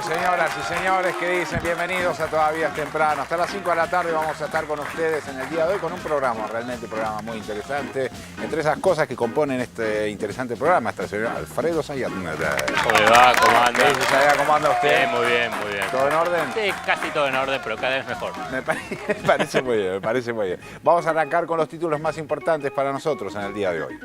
Señoras y señores, ¿qué dicen? Bienvenidos a Todavía es Temprano. Hasta las 5 de la tarde vamos a estar con ustedes en el día de hoy con un programa, realmente un programa muy interesante. Entre esas cosas que componen este interesante programa está el señor Alfredo Zayat. ¿Cómo le va? ¿Cómo anda? ¿Cómo anda usted? Sí, muy bien, muy bien. ¿Todo en orden? Sí, casi todo en orden, pero cada vez mejor. Me parece muy bien, me parece muy bien. Vamos a arrancar con los títulos más importantes para nosotros en el día de hoy.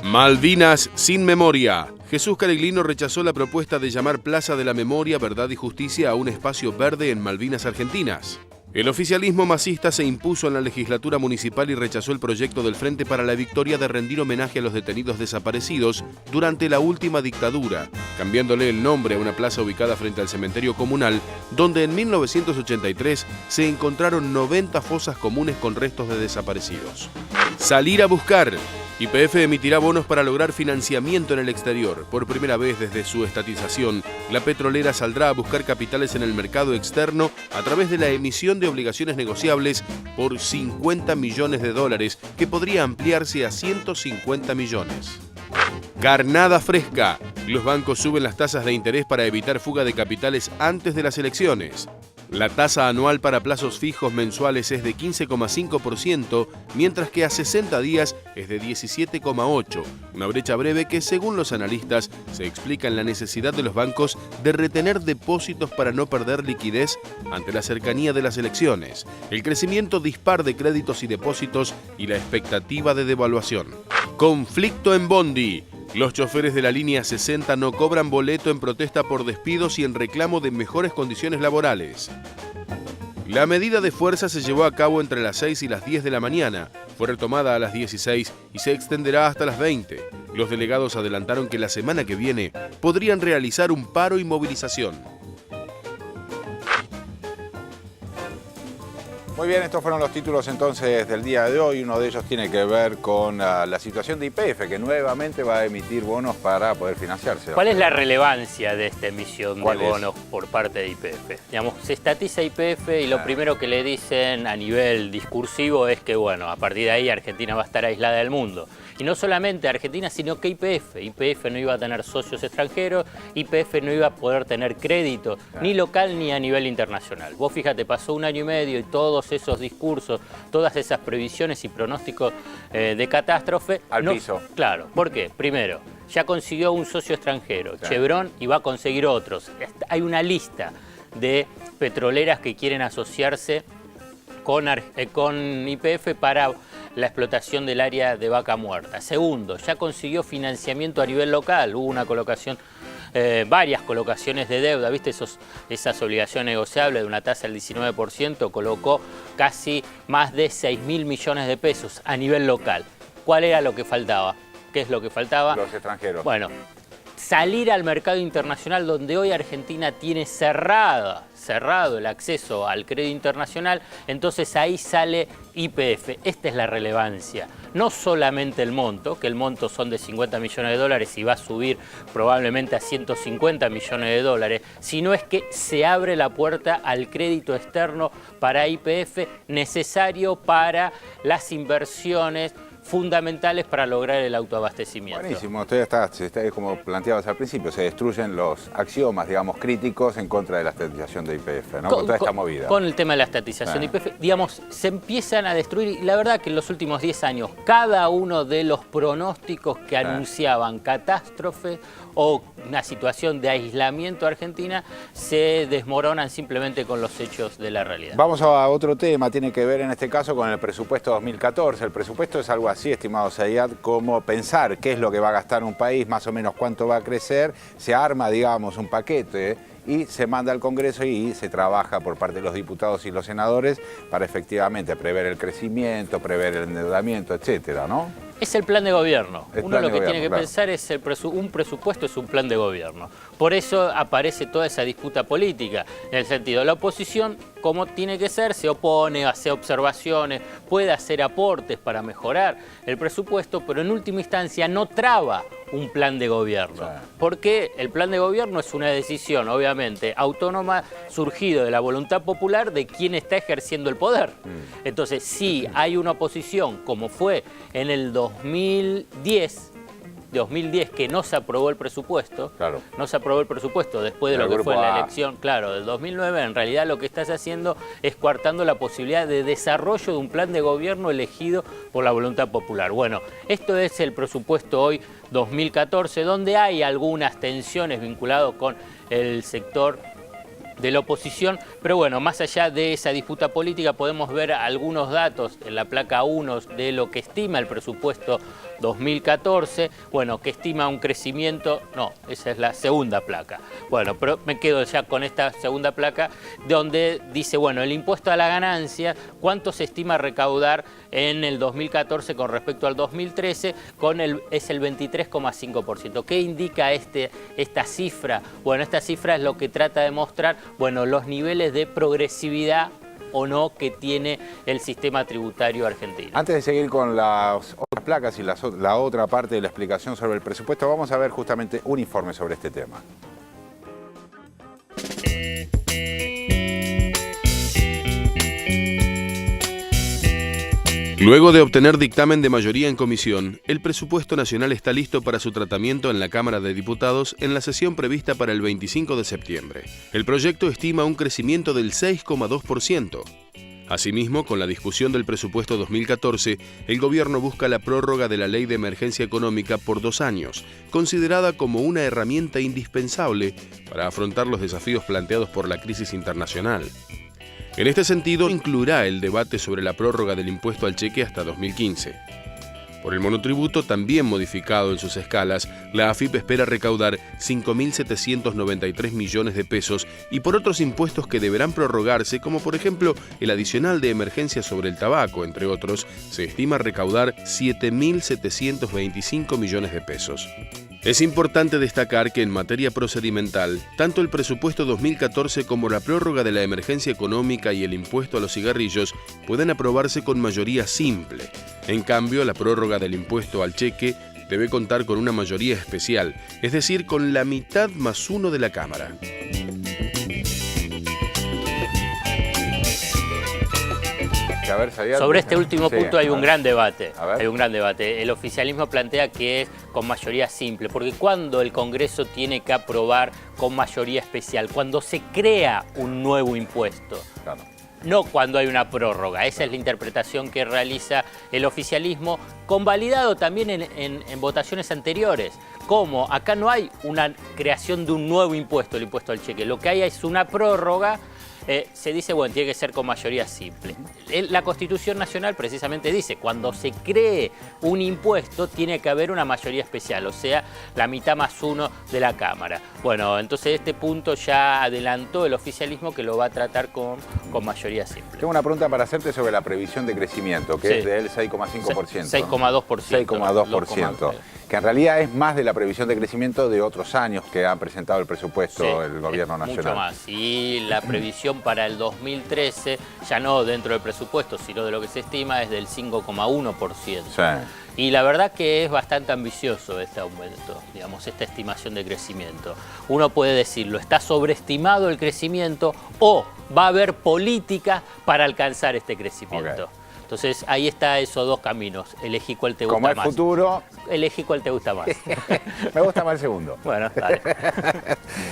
Malvinas sin memoria. Jesús Cariglino rechazó la propuesta de llamar Plaza de la Memoria, Verdad y Justicia a un espacio verde en Malvinas Argentinas. El oficialismo masista se impuso en la legislatura municipal y rechazó el proyecto del Frente para la Victoria de rendir homenaje a los detenidos desaparecidos durante la última dictadura, cambiándole el nombre a una plaza ubicada frente al cementerio comunal, donde en 1983 se encontraron 90 fosas comunes con restos de desaparecidos. Salir a buscar. YPF emitirá bonos para lograr financiamiento en el exterior. Por primera vez desde su estatización, la petrolera saldrá a buscar capitales en el mercado externo a través de la emisión de obligaciones negociables por $50 millones, que podría ampliarse a 150 millones. Carnada fresca. Los bancos suben las tasas de interés para evitar fuga de capitales antes de las elecciones. La tasa anual para plazos fijos mensuales es de 15,5%, mientras que a 60 días es de 17,8%, una brecha breve que, según los analistas, se explica en la necesidad de los bancos de retener depósitos para no perder liquidez ante la cercanía de las elecciones, el crecimiento dispar de créditos y depósitos y la expectativa de devaluación. Conflicto en Bondi. Los choferes de la línea 60 no cobran boleto en protesta por despidos y en reclamo de mejores condiciones laborales. La medida de fuerza se llevó a cabo entre las 6 y las 10 de la mañana, fue retomada a las 16 y se extenderá hasta las 20. Los delegados adelantaron que la semana que viene podrían realizar un paro y movilización. Muy bien, estos fueron los títulos entonces del día de hoy. Uno de ellos tiene que ver con la situación de YPF, que nuevamente va a emitir bonos para poder financiarse. ¿Cuál es la relevancia de esta emisión de bonos por parte de YPF? Digamos, se estatiza YPF y lo primero que le dicen a nivel discursivo es que, bueno, a partir de ahí Argentina va a estar aislada del mundo. Y no solamente Argentina, sino que YPF. YPF no iba a tener socios extranjeros, YPF no iba a poder tener crédito, ni local ni a nivel internacional. Vos fíjate, pasó un año y medio y todos esos discursos, todas esas previsiones y pronósticos de catástrofe... Al piso. Claro, ¿por qué? Primero, ya consiguió un socio extranjero, Chevron, y va a conseguir otros. Hay una lista de petroleras que quieren asociarse con YPF para la explotación del área de Vaca Muerta. Segundo, ya consiguió financiamiento a nivel local, hubo una colocación, varias colocaciones de deuda, ¿viste? Esas obligaciones negociables de una tasa del 19%, colocó casi más de 6.000 millones de pesos a nivel local. ¿Cuál era lo que faltaba? ¿Qué es lo que faltaba? Los extranjeros. Bueno, salir al mercado internacional, donde hoy Argentina tiene cerrado el acceso al crédito internacional, entonces ahí sale YPF. Esta es la relevancia. No solamente el monto, que el monto son de 50 millones de dólares y va a subir probablemente a 150 millones de dólares, sino es que se abre la puerta al crédito externo para YPF necesario para las inversiones fundamentales para lograr el autoabastecimiento. Buenísimo, usted está, como planteabas al principio, se destruyen los axiomas, digamos, críticos en contra de la estatización de YPF, ¿no? Con toda esta movida. Con el tema de la estatización de YPF, digamos, se empiezan a destruir, y la verdad que en los últimos 10 años, cada uno de los pronósticticos que anunciaban catástrofe o una situación de aislamiento argentina, se desmoronan simplemente con los hechos de la realidad. Vamos a otro tema, tiene que ver en este caso con el presupuesto 2014. El presupuesto es algo así, estimado Zayat, como pensar qué es lo que va a gastar un país, más o menos cuánto va a crecer, se arma, digamos, un paquete y se manda al Congreso y se trabaja por parte de los diputados y los senadores para efectivamente prever el crecimiento, prever el endeudamiento, etcétera, ¿no? Es el plan de gobierno. El Uno plan lo de que gobierno, tiene que claro. pensar es un presupuesto es un plan de gobierno. Por eso aparece toda esa disputa política. En el sentido, la oposición, como tiene que ser, se opone, hace observaciones, puede hacer aportes para mejorar el presupuesto, pero en última instancia no traba un plan de gobierno. Claro. Porque el plan de gobierno es una decisión, obviamente, autónoma, surgido de la voluntad popular de quien está ejerciendo el poder. Entonces, si hay una oposición, como fue en el 2010 que no se aprobó el presupuesto, Claro. no se aprobó el presupuesto después de El lo que grupo fue la A. elección, claro, del 2009, en realidad lo que estás haciendo es coartando la posibilidad de desarrollo de un plan de gobierno elegido por la voluntad popular. Bueno, esto es el presupuesto hoy 2014, donde hay algunas tensiones vinculadas con el sector de la oposición, pero bueno, más allá de esa disputa política podemos ver algunos datos en la placa 1 de lo que estima el presupuesto 2014, bueno, que estima un crecimiento, no, esa es la segunda placa. Bueno, pero me quedo ya con esta segunda placa, donde dice, bueno, el impuesto a la ganancia, ¿cuánto se estima recaudar en el 2014 con respecto al 2013? Es el 23,5%. ¿Qué indica esta cifra? Bueno, esta cifra es lo que trata de mostrar, bueno, los niveles de progresividad o no que tiene el sistema tributario argentino. Antes de seguir con las otras placas y la otra parte de la explicación sobre el presupuesto, vamos a ver justamente un informe sobre este tema. Luego de obtener dictamen de mayoría en comisión, el presupuesto nacional está listo para su tratamiento en la Cámara de Diputados en la sesión prevista para el 25 de septiembre. El proyecto estima un crecimiento del 6,2%. Asimismo, con la discusión del presupuesto 2014, el gobierno busca la prórroga de la Ley de Emergencia Económica por 2 años, considerada como una herramienta indispensable para afrontar los desafíos planteados por la crisis internacional. En este sentido, incluirá el debate sobre la prórroga del impuesto al cheque hasta 2015. Por el monotributo, también modificado en sus escalas, la AFIP espera recaudar 5.793 millones de pesos y por otros impuestos que deberán prorrogarse, como por ejemplo el adicional de emergencia sobre el tabaco, entre otros, se estima recaudar 7.725 millones de pesos. Es importante destacar que en materia procedimental, tanto el presupuesto 2014 como la prórroga de la emergencia económica y el impuesto a los cigarrillos pueden aprobarse con mayoría simple. En cambio, la prórroga del impuesto al cheque debe contar con una mayoría especial, es decir, con la mitad más 1 de la Cámara. A ver, Sayat. Sobre este último Sí, punto hay a un ver. gran debate. A ver. Hay un gran debate. El oficialismo plantea que es con mayoría simple, porque cuando el Congreso tiene que aprobar con mayoría especial, cuando se crea un nuevo impuesto. Claro. No cuando hay una prórroga. Esa es la interpretación que realiza el oficialismo, convalidado también en votaciones anteriores. Como acá no hay una creación de un nuevo impuesto, el impuesto al cheque. Lo que hay es una prórroga. Se dice, bueno, tiene que ser con mayoría simple. La Constitución Nacional precisamente dice, cuando se cree un impuesto tiene que haber una mayoría especial, o sea, la mitad más 1 de la Cámara. Bueno, entonces este punto ya adelantó el oficialismo que lo va a tratar con mayoría simple. Tengo una pregunta para hacerte sobre la previsión de crecimiento, que Sí. es del 6,5%. 6,2%. 6,2%. Que en realidad es más de la previsión de crecimiento de otros años que ha presentado el presupuesto Sí, el gobierno nacional. Mucho más. Y la previsión para el 2013, ya no dentro del presupuesto, sino de lo que se estima, es del 5,1%. Sí. Y la verdad que es bastante ambicioso este aumento, digamos, esta estimación de crecimiento. Uno puede decirlo, está sobreestimado el crecimiento o va a haber política para alcanzar este crecimiento. Ok. Entonces ahí está esos dos caminos, elegí cuál te gusta Como es más. futuro, Elegí cuál te gusta más. me gusta más el segundo. Bueno, dale.